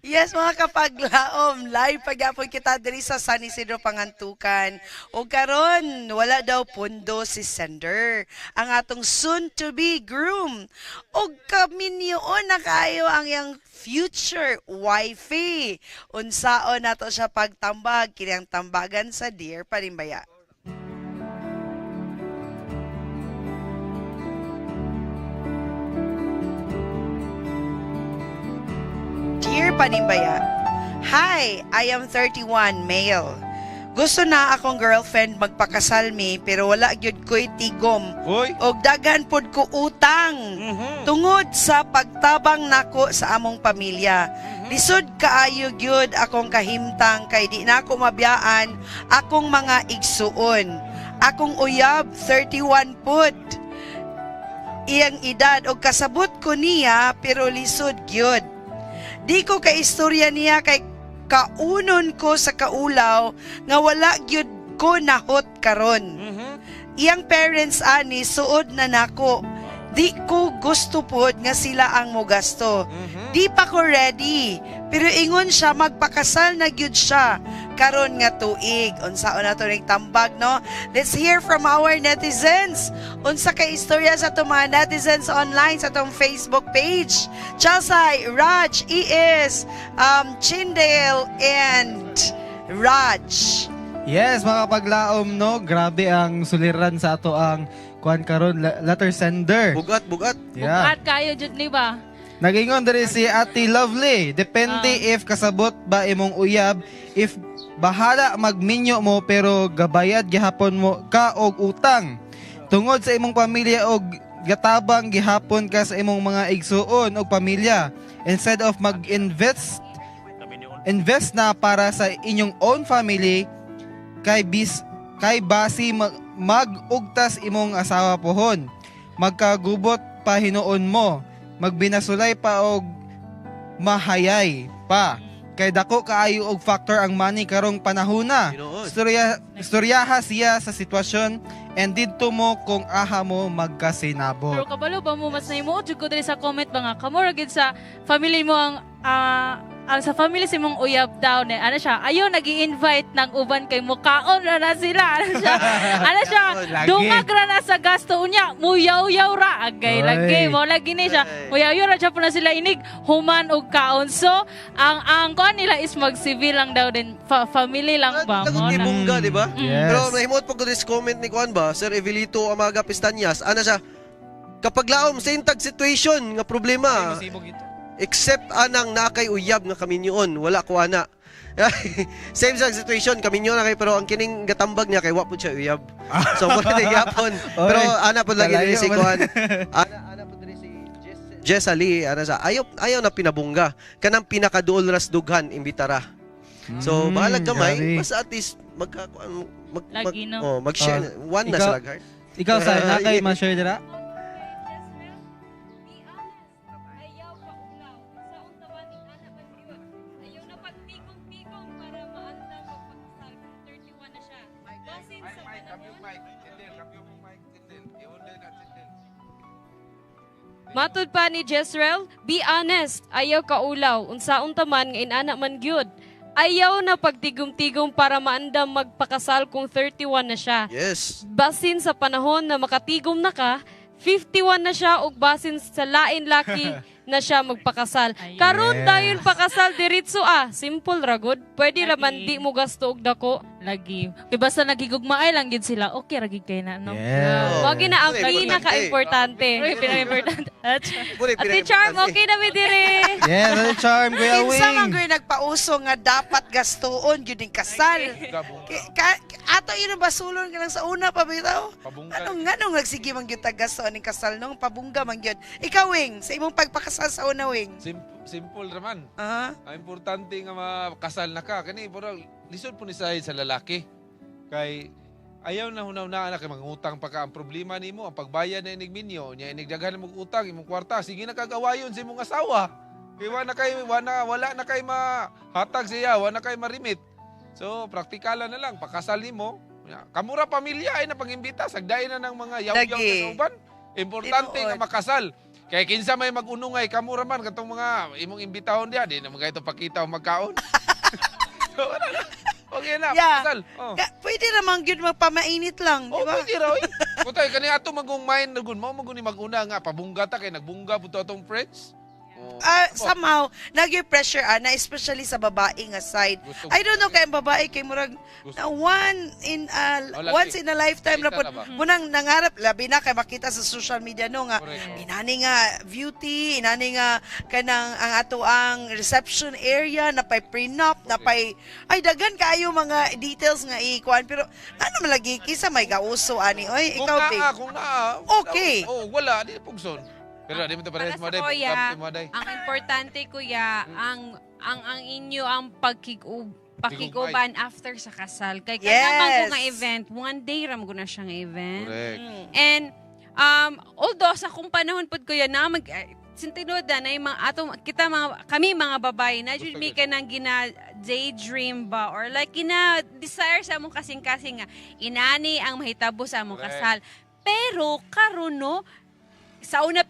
Yes, mga kapaglaom, live pagyapon kita diri sa San Isidro Pangantukan. O karon, wala daw pundo si sender, ang atong soon-to-be groom. O kaminyoon na kayo ang yang future wifey. Unsaon nato siya pagtambag, kinang tambagan sa Dear Panimbaya. Dear Panimbaya, Hi, I am 31, male. Gusto na akong girlfriend magpakasal mi pero wala gyud ko'y tigom Hoy! og daghan pod ko utang tungod sa pagtabang nako sa among pamilya. Lisod kaayo gyud akong kahimtang kay di na ako mabiyaan akong mga igsuon. Akong uyab 31 pod. Iyang edad og kasabot ko niya pero lisod gyud. Di ko kaistorya niya kay kaunon ko sa kaulaw nga wala gyud ko nahot karon. Iyang parents ani suod na nako. Di ko gusto pod nga sila ang mogasto. Di pa ko ready. Pero ingon siya magpakasal na gyud siya karon nga tuig. Unsaon na to tambag no? Let's hear from our netizens. Unsa kay istorya sa itong mga netizens online sa itong Facebook page. Chelsea, Raj, ES, Chindale, and Raj. Yes, mga paglaom, no? Grabe ang suliran sa ato ang kuan karon letter sender. Bugat, bugat. Yeah. Bukat kayo, Jud, di ba? Nagingon diri si Ate Lovely. Depende if kasabot ba imong uyab, if bahala magminyo mo pero gabayad gihapon mo ka og utang. Tungod sa imong pamilya og gatabang gihapon ka sa imong mga igsuon og pamilya instead of invest na para sa inyong own family kay basi magugtas imong asawa pohon. Magkagubot pa hinuon mo. Magbinasulay pa og mahayay pa. Kay dako kaayo og factor ang money karong panahona. Tinuod. Istoryaha siya sa sitwasyon and didto mo kung aha mo Pero magkasinabot. kabalo ba mo mas naimuot jud ko diri sa comment ba nga kamura gid sa family mo ang sa family si mong uyab daw ne ano siya ayo nag-i-invite ng uban kay mukaon na sila ano siya Lagi. dungag ra na sa gasto unya muyaw-yaw ra agay Oy. lagi mo lagi ni siya muyaw-yaw ra siya po na sila inig human og kaon so ang kuan nila is mag-civil lang daw din family lang ba mo Tagot ni na Bunga, di ba? Yes. Pero nahimot po ko this comment ni Juan ba, Sir Evelito Amaga Pestanyas, ano siya, kapag laom sa intag situation nga problema, except anang nakay uyab nga kaminyoon, wala ko ana. Same sa situation, kaminyoon na kay pero ang kining gatambag niya kay wa po siya uyab. So mo na yapon. Pero ana po lagi Kalayo diri si man. Juan. Ana po diri si Jess Ali, ana sa ayaw na pinabungga. Kanang pinakaduol ras dughan imbitara. So bahalag gamay, grabe. basta at least Lagi, no? mag-share. One na ikaw- sa laghart. Ikaw sa nakay ma-share dira? Matud pa ni Jezreel, be honest, ayaw kaulaw, unsaon taman nga inana man gyud. Ayaw na pagtigom-tigom para maandam magpakasal kung 31 na siya. Yes. Basin sa panahon na makatigom na ka, 51 na siya ug basin sa lain laki na siya magpakasal. Karon Yes. dayon pakasal diritso simple ra gud. Pwede ra man di mo gasto og dako. lagi kay basta nagigugmaay lang gid sila okay ra gid kay na no Yes. Wag na ang Importante. pinaka-importante. Pero pinaka-importante. Muna yung Ate Charm, pinaka-importante. okay na mi dire. Yes, Ate Charm, Kuya Kinsa man Wing. gyud nagpauso nga dapat gastuon gyud ning kasal. Ato ino basulon ka lang sa una pa bitaw. Anong nagsige man gyud tag gastuon ning kasal nung pabungga man gyud. Ikaw Wing, sa imong pagpakasal sa una Wing. Simple raman. Aha. Ang importante nga makasal na ka. Kani, parang lisod po ni sa lalaki. Kay ayaw na hunaw na kay mangutang pa ka. Ang problema nimo ang pagbayad na inig minyo, nya inigdaghan mo utang imong kwarta. Sige na kagawayon sa imong asawa. Kay wala na kay mahatag siya, wala na kay marimit. So, praktikalan na lang pakasal nimo. Kamura pamilya ay napangimbita sagday na ng mga yaw-yaw Lagi. na uban. Importante Tinuod. nga makasal. Kaya kinsa may mag-unungay, kamo raman, katong mga imong imbitahon diya, di naman kayo ito pakita o magkaon. So, wala na. Okay na, Yeah. kasal. Oh. Pwede naman yun magpamainit lang, di Oh, ba? pwede raw eh. Kutay, kani ato magong mind, mo maguni maguna nga, pabungga ta, kay nagbungga po atong friends. Oh. Somehow, nag-pressure na especially sa babae nga side. Gusto- I don't know kay ang babae kay murag once in a lifetime na po Kita na ba? munang nangarap labi na kay makita sa social media no nga Correct. inani nga beauty, inani nga kanang ang ato ang reception area na pay prenup, na pay ay daghan kaayo mga details nga ikuan pero ano malagi kisa may gauso ani oy Kung ikaw naa, babe. kung naa. Okay. Oh, wala, di pugson. Pero di mo ito parehas mo, Para sa day. kuya, Maday. ang importante kuya, ang inyo ang pakiguban after sa kasal. Kay kailangan ko Yes. nga event, one day ram ko na siyang event. Correct. And although sa kung panahon pod kuya na sintinuod na yung mga kami mga babae na jud mi ka nang gina daydream ba or like gina desire sa among kasing-kasing nga inani ang mahitabo sa among Correct. kasal. Pero karon no sa una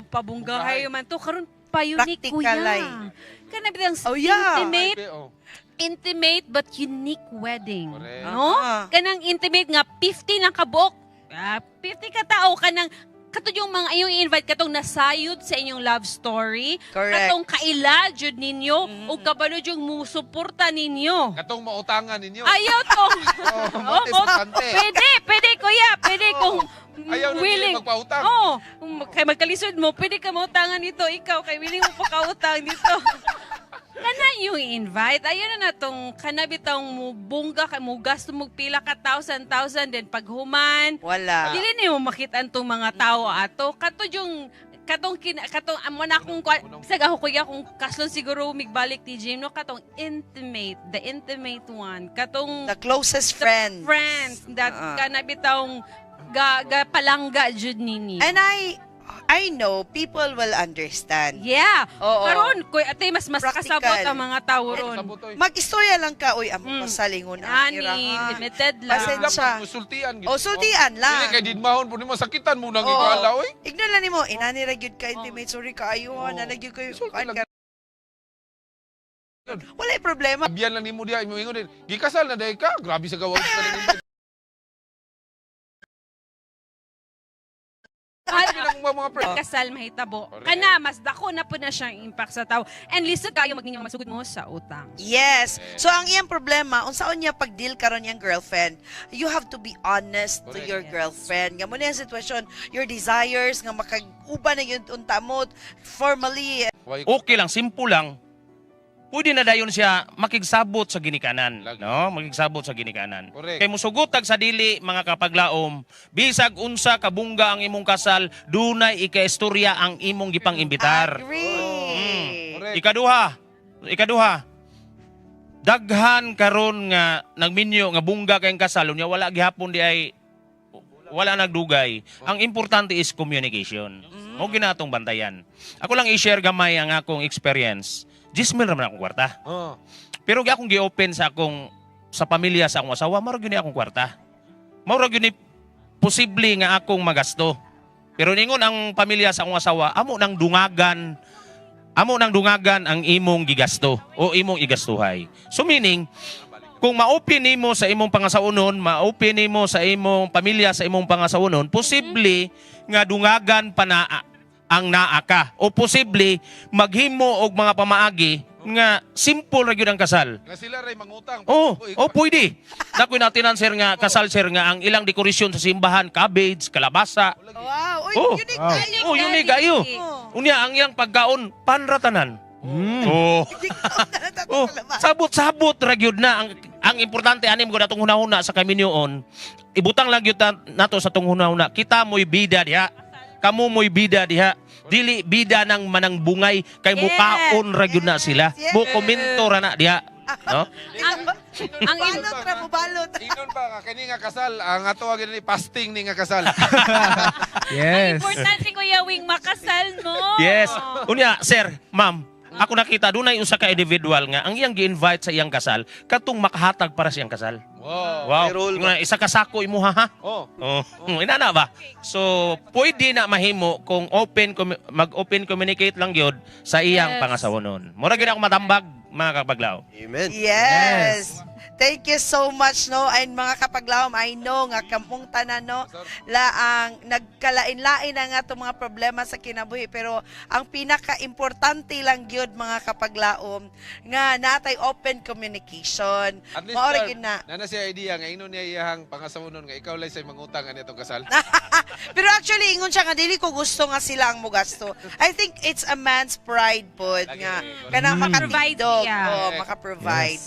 pabunggahay man to karon pa-unique Practical ay. kuya. Kana bitang Oh, yeah. intimate Ay, oh. intimate but unique wedding. Correct. No? Ah. Kanang intimate nga 50 ng kabok. 50 ka tao kanang katong yung mga inyong i-invite katong nasayod sa inyong love story. Correct. Katong kaila jud ninyo o kabalo yung musuporta ninyo. Katong mautangan ninyo. Ayaw to. Oh, importante. Pwede kuya, pwede kung Ayaw na willing. nila magpautang. Oo. Kay magkalisod mo, pwede ka mautangan dito. Ikaw, kay willing mo pakautang dito. Kana yung invite. Ayun na natong kanabitang mo bungga, kay mo gasto mo pila ka thousand, then paghuman. Wala. Dili niyo makita antong mga tao ato. Kato yung katong amo na akong bisag ako kuya kung kaslon siguro migbalik ti Jim no katong the intimate one katong The closest friend. friends that kanabitang ga palangga jud nini. And I know people will understand. Yeah. Oo. Karon kuy ate mas Practical. kasabot ang mga tao ron. Sabutoy. Mag-istorya lang ka, uy, amo pasalingon ang Ani, irahan. limited lang. Pasensya. Musultian. O, sultian lang. Dili kay didmahon po nimo sakitan mo nang Oo. igala oy. Ignore lang nimo, inani ra gyud ka intimate, sorry ka ayuhan, Oo. nalagyud kayo. Sulti lang. Wala problema. Biyan lang nimo diya imo ingon din. Gikasal na day ka. Grabe sa gawa ka. Sabi ng mga friends. Kasal mahitabo. Correct. Kana mas dako na po na siyang impact sa tao. And lisod kayo magninyong masugod mo sa utang. Yes. So ang iyang problema, unsaon niya pag-deal karon yang girlfriend, you have to be honest to Correct. your Yes. girlfriend. Nga mo na yung sitwasyon, your desires nga makag-uban na yun unta mo formally. Okay lang, simple lang. Pwede na dayon siya makigsabot sa ginikanan, Lagi. no? Makigsabot sa ginikanan. Correct. Kay musugotag sa dili mga kapaglaom, bisag unsa kabungga ang imong kasal, dunay ikaistorya ang imong gipang-imbitar. Agree. Correct. Ikaduha. Daghan karon nga nagminyo nga bungga kayong kasal, unya wala gihapon di ay wala nagdugay. Ang importante is communication. Mo ginatong bantayan. Ako lang i-share gamay ang akong experience. 10,000 raman akong kwarta. Oh. Pero akong gi-open sa pamilya sa akong asawa, maro gyud ni akong kwarta. Maro gyud ni posible nga akong magasto. Pero ningon ang pamilya sa akong asawa, amo nang dungagan ang imong gigasto o imong igastuhay. So meaning, kung ma-open nimo sa imong pangasaunon, ma-open nimo sa imong pamilya sa imong pangasaunon, posible nga dungagan pa na ang naa ka. O posible maghimo og mga pamaagi nga simple ra gyud ang kasal. Nga sila ray mangutang. Pwede. Nakoy natinan sir nga kasal sir nga ang ilang dekorasyon sa simbahan, cabbage, kalabasa. Wow. Uy, Oh. unique Wow. kayo. Unique ayo. Oh. Unya ang iyang pagkaon panratanan. Oh. Oh, sabot-sabot ra gyud na ang importante anim gud atong hunahuna sa kaminyoon. Ibutang lang gyud nato sa tong hunahuna. Kita mo'y bida diha. Kamo mo'y bida diha. Dili bida nang manang bungay kay Yes. mukaon ra gyud na sila. Yes. Mo komento ra na diha. No? Ang balot ra mo balot. Inon pa nga kani nga kasal, ang ato gyud ni fasting ni nga kasal. Yes. importante kuya wing makasal mo. Yes. Unya, sir, ma'am, Ako nakita dunay usa ka individual nga ang iyang gi-invite sa iyang kasal katong makahatag para sa iyang kasal. Wow. Wow. May role Nga, isa ka sako imuha ha. Oh. Inana ba? So, pwede na mahimo kung mag-open communicate lang gyud sa iyang Yes. pangasawonon. Mura gyud ako matambag mga kapaglaw. Amen. Yes. Thank you so much, no? And mga kapaglawom, I know nga kamong tanan, no? Laang nagkalain-lain na nga itong mga problema sa kinabuhi. Pero ang pinaka-importante lang yun, mga kapaglawom, nga natay open communication. At least, Maura Carl, gyud na. na siya idea nga ino niya iyahang pangasawonon nga ikaw lang sa mangutang ani itong kasal. Pero actually, ingon siya nga, dili ko gusto nga sila ang mugasto. I think it's a man's pride po nga. Kanang Makaprovide makatindog. siya. Oh, makaprovide.